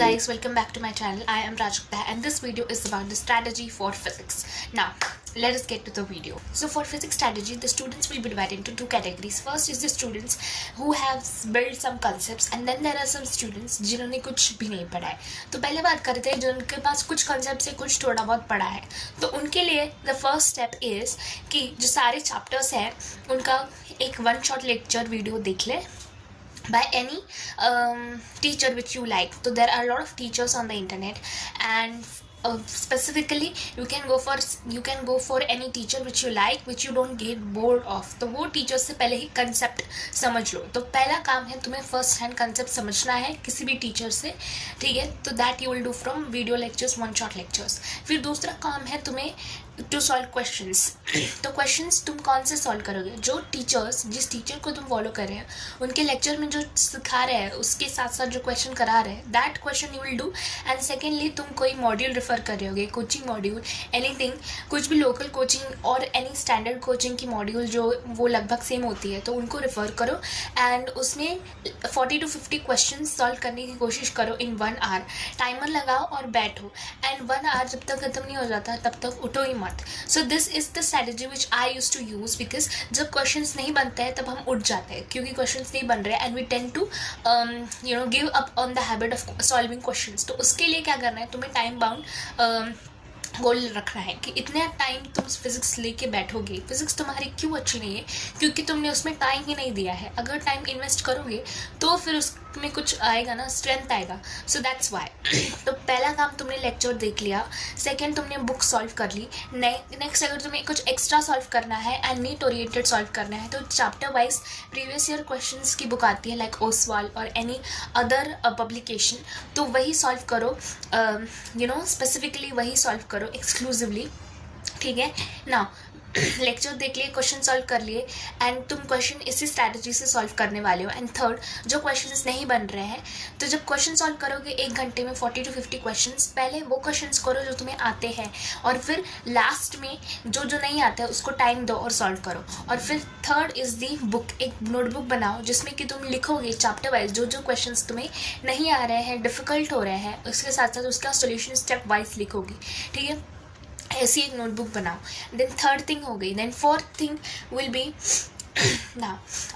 guys, welcome back to my channel. I am Rajgupta and this video is about the strategy for physics. Now, let us get to the video. So for physics strategy, the students will be divided into two categories. First is the students who have built some concepts and then there are some students जिन्होंने कुछ भी नहीं पढ़ा है. तो पहले बात करते हैं जिनके पास कुछ concepts है, कुछ थोड़ा बहुत पढ़ा है. तो उनके लिए the first step is कि जो सारे chapters हैं उनका एक one shot lecture video देख ले by any teacher which you like. So there are a lot of teachers on the internet and specifically you can go for any teacher which you like, which you don't get bored of. तो वो teacher से पहले ही concept समझ लो. तो पहला काम है तुम्हें first hand concept समझना है किसी भी teacher से, ठीक है. तो that you will do from video lectures, one shot lectures. फिर दूसरा काम है तुम्हें टू सॉल्व क्वेश्चंस. तो क्वेश्चंस तुम कौन से सॉल्व करोगे? जो टीचर्स जिस टीचर को तुम फॉलो कर रहे हैं उनके लेक्चर में जो सिखा रहे हैं उसके साथ साथ जो क्वेश्चन करा रहे हैं that question you will do. And secondly तुम कोई मॉड्यूल रेफर कर रहे होगे, कोचिंग मॉड्यूल, एनीथिंग, कुछ भी लोकल कोचिंग और एनी स्टैंडर्ड कोचिंग की मॉड्यूल जो वो लगभग सेम होती है तो उनको रेफर करो एंड उसमें 40 to 50 क्वेश्चन सॉल्व करने की कोशिश करो इन 1 hour. टाइमर लगाओ और बैठो एंड 1 hour जब तक खत्म नहीं हो जाता तब तक उठो ही मत. So this is the strategy which I used to use because जब questions नहीं बनते हैं तब हम उठ जाते हैं क्योंकि questions नहीं बन रहे and we tend to give up on the habit of solving questions. तो उसके लिए क्या करना है, तुम्हें time bound गोल रखना है कि इतने टाइम तुम फिजिक्स लेके बैठोगे. फिजिक्स तुम्हारी क्यों अच्छी नहीं है? क्योंकि तुमने उसमें टाइम ही नहीं दिया है. अगर टाइम इन्वेस्ट करोगे तो फिर उसमें कुछ आएगा ना, स्ट्रेंथ आएगा. So that's why. तो पहला काम तुमने लेक्चर देख लिया. सेकेंड तुमने बुक सॉल्व कर ली. नेक्स्ट अगर तुम्हें कुछ एक्स्ट्रा सॉल्व करना है एंड नीट ओरिएंटेड सॉल्व करना है तो chapter wise previous year questions की बुक आती है लाइक ओसवाल और एनी अदर पब्लिकेशन. तो वही सॉल्व करो, स्पेसिफिकली वही सॉल्व करो एक्सक्लूसिवली, ठीक है ना. लेक्चर देख लिए, क्वेश्चन सॉल्व कर लिए एंड तुम क्वेश्चन इसी स्ट्रैटेजी से सॉल्व करने वाले हो. एंड थर्ड, जो क्वेश्चंस नहीं बन रहे हैं तो जब क्वेश्चन सॉल्व करोगे 1 घंटे में 40 to 50 क्वेश्चंस, पहले वो क्वेश्चंस करो जो तुम्हें आते हैं और फिर लास्ट में जो नहीं आता है उसको टाइम दो और सॉल्व करो. और फिर थर्ड इज़ दी बुक. एक नोटबुक बनाओ जिसमें कि तुम लिखोगे चैप्टर वाइज जो क्वेश्चंस तुम्हें नहीं आ रहे हैं, डिफ़िकल्ट हो रहे हैं, उसके साथ साथ उसका सोल्यूशन स्टेप वाइज लिखोगे, ठीक है. ऐसी एक नोटबुक बनाओ. देन थर्ड थिंग हो गई. Then fourth thing will be ना,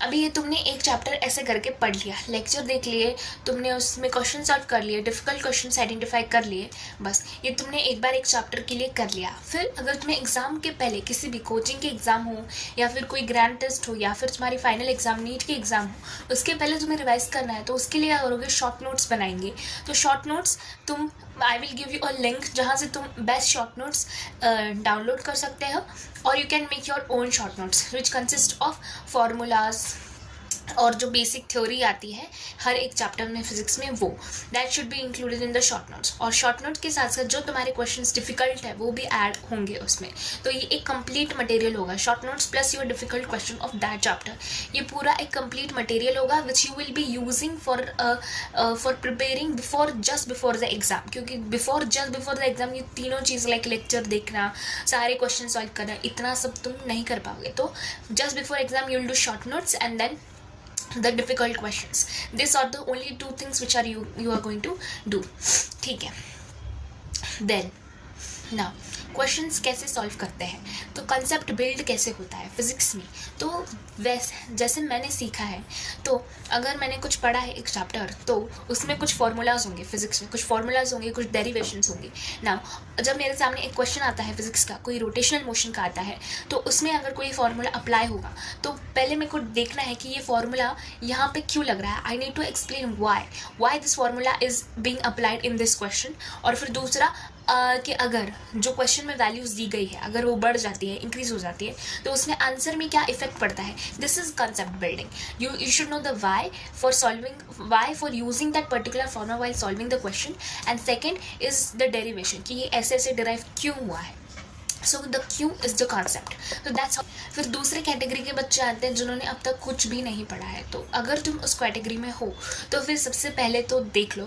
अभी ये तुमने एक चैप्टर ऐसे करके पढ़ लिया, लेक्चर देख लिए, तुमने उसमें क्वेश्चन सॉल्व कर लिए, डिफ़िकल्ट क्वेश्चंस आइडेंटिफाई कर लिए, बस ये तुमने एक बार एक चैप्टर के लिए कर लिया. फिर अगर तुम्हें एग्ज़ाम के पहले किसी भी कोचिंग के एग्ज़ाम हो या फिर कोई ग्रैंड टेस्ट हो या फिर तुम्हारी फाइनल एग्ज़ाम नीट के एग्ज़ाम हो, उसके पहले तुम्हें रिवाइज करना है तो उसके लिए क्या करोगे, शॉर्ट नोट्स बनाएंगे. तो शॉर्ट नोट्स तुम I will give you a link जहाँ से तुम बेस्ट शॉर्ट नोट्स डाउनलोड कर सकते हो और you can make your own short notes which consist of formulas और जो बेसिक थ्योरी आती है हर एक चैप्टर में फिजिक्स में वो that should be included in the short notes. और शॉर्ट नोट के साथ साथ जो तुम्हारे क्वेश्चंस डिफिकल्ट है वो भी ऐड होंगे उसमें. तो ये एक कंप्लीट मटेरियल होगा, short notes plus your difficult question of that chapter. ये पूरा एक कंप्लीट मटेरियल होगा which you will be using for preparing just before the exam. क्योंकि जस्ट बिफोर द एग्जाम ये तीनों चीज़ लाइक लेक्चर देखना, सारे क्वेश्चन सॉल्व करना, इतना सब तुम नहीं कर पाओगे. तो just before exam you will do short notes and then the difficult questions. These are the only 2 things which are you are going to do, ठीक है. Then now क्वेश्चंस कैसे सॉल्व करते हैं, तो कंसेप्ट बिल्ड कैसे होता है physics में. तो वैसे जैसे मैंने सीखा है, तो अगर मैंने कुछ पढ़ा है एक चैप्टर तो उसमें कुछ फार्मूलाज होंगे, फिजिक्स में कुछ फार्मूलाज होंगे, कुछ डेरिवेशंस होंगे. नाउ जब मेरे सामने एक क्वेश्चन आता है फिजिक्स का, कोई रोटेशनल मोशन का आता है, तो उसमें अगर कोई फार्मूला अप्लाई होगा तो पहले मेरे को देखना है कि ये फार्मूला यहाँ पे क्यों लग रहा है. I need to explain why this formula is being applied in this question. और फिर दूसरा कि अगर जो क्वेश्चन में वैल्यूज़ दी गई है अगर वो बढ़ जाती है, इंक्रीज हो जाती है, तो उसमें आंसर में क्या इफेक्ट पड़ता है. This is concept building. You should know the why for using that particular formula while solving the question. And second is the derivation कि ये ऐसे डिराइव क्यों हुआ है. So the cue is the concept. तो that's. फिर दूसरे category के बच्चे आते हैं जिन्होंने अब तक कुछ भी नहीं पढ़ा है. तो अगर तुम उस कैटेगरी में हो तो फिर सबसे पहले तो देख लो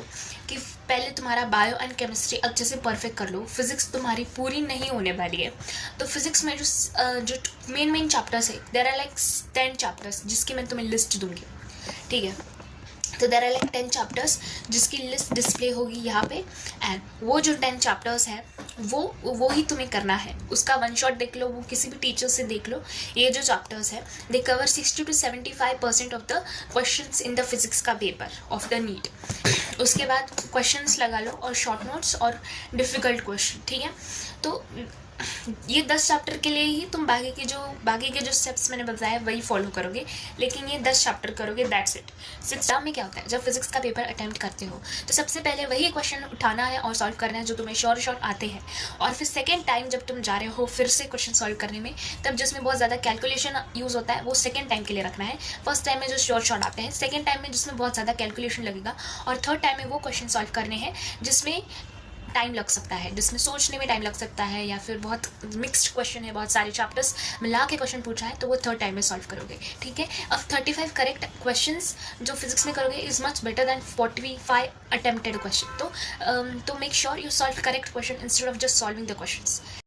कि पहले तुम्हारा बायो एंड केमिस्ट्री अच्छे से परफेक्ट कर लो. फिजिक्स तुम्हारी पूरी नहीं होने वाली है. तो फिजिक्स में जो मेन चैप्टर्स है, देयर आर लाइक 10 चैप्टर्स जिसकी मैं तुम्हें लिस्ट दूंगी, ठीक है. तो देयर आर लाइक 10 चैप्टर्स जिसकी लिस्ट डिस्प्ले होगी यहाँ पे, एंड वो जो 10 चैप्टर्स हैं वो ही तुम्हें करना है। उसका वन शॉट देख लो, वो किसी भी टीचर से देख लो। ये जो चैप्टर्स है they cover 60 to 75% of the questions in the physics का पेपर ऑफ द नीट। उसके बाद क्वेश्चंस लगा लो और शॉर्ट नोट्स और डिफ़िकल्ट क्वेश्चन, ठीक है। तो ये 10 चैप्टर के लिए ही तुम बाकी के जो स्टेप्स मैंने बताया वही फॉलो करोगे, लेकिन ये 10 चैप्टर करोगे, दैट्स इट। एग्जाम में क्या होता है, जब फिजिक्स का पेपर अटेम्प्ट करते हो तो सबसे पहले वही क्वेश्चन उठाना है और सॉल्व करना है जो तुम्हें शॉर्ट आते हैं, और फिर सेकेंड टाइम जब तुम जा रहे हो फिर से क्वेश्चन सॉल्व करने में, तब जिसमें बहुत ज़्यादा कैलकुलेशन यूज़ होता है वो सेकेंड टाइम के लिए रखना है। फर्स्ट टाइम में जो शॉर्ट आते हैं, सेकेंड टाइम में जिसमें बहुत ज़्यादा कैलकुलेशन लगेगा, और थर्ड टाइम में वो क्वेश्चन सॉल्व करने हैं जिसमें टाइम लग सकता है, जिसमें सोचने में टाइम लग सकता है, या फिर बहुत मिक्स्ड क्वेश्चन है, बहुत सारे चैप्टर्स मिला के क्वेश्चन पूछा है, तो वो थर्ड टाइम में सॉल्व करोगे, ठीक है। अब 35 करेक्ट क्वेश्चंस जो फिजिक्स में करोगे is much better than 45 attempted question. तो make sure you solve correct question instead of just solving the questions.